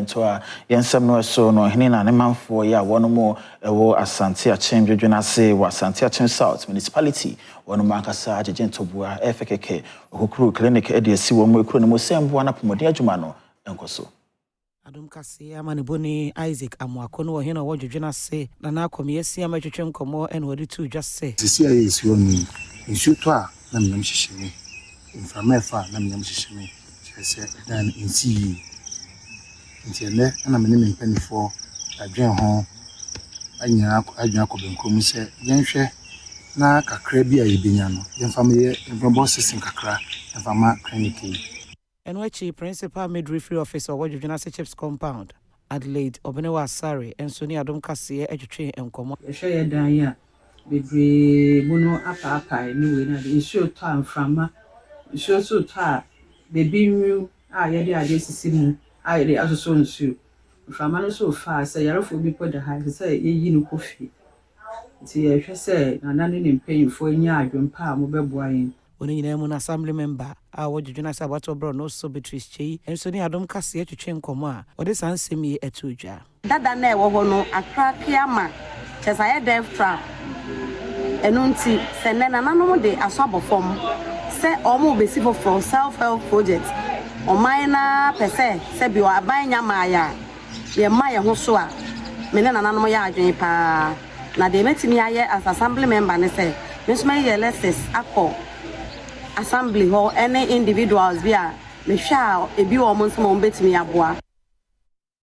segment wa yensem no so no hene na ne manfo ya wono mo ewo Asante Akyem Dwedwenase wa Asante Akyem South Municipality wono mankasa agege ntobua FKK okukuru clinic ediasi wo mo ekuru ne mo sembo na pomode adwuma no enkoso Adom kase amaniboni Isaac Amuako no hene wo Dwedwenase na na akomyesi amatwetwe nkomo en wodi tu just say sisi ayi esi oni nsu to a na mnyam hyehyeme inframefa na mnyam hyehyeme chese dan nsi ntele na mene mpanifo adwen ho anya ko benkom se yenhwe na kakra bi a yebenya no yemfamye embo sesin kakra emfama clinic Enwechi principal midwifery officer wa Dwedwenase Chips compound Adelaide Obenewa Asare ensoni Adom kase etwetwe enkomo ehwe dan ya bebre muno apa ni we na issue to amframa issue so to baby nwu a yede ade sisi mu a yede asoso nsu mframa no so fa say yarefo bi poda ha say yeyi no kofi ti ehwe say nanane ne mpanyimfo anya adwempa a mo beboa yin oni nyina mu na assembly member a wo Dwedwenase abato bro no so Beatrice Chei ensoni Adom kase etwetwe enkomo a ode sansemi etudwa dada na ewo ho no akra kiama chesa ye deftra enunti se nena nanom de asobofom se omo besi for self help project o maina pese se bi o aban nyamaya ye maye ho so a menena nanom ya adwen pa na de metimi aye as assembly member ne se mesuma ye leses akọ assembly ho any individuals bia me hwa ebi wo mo nso mo betimi aboa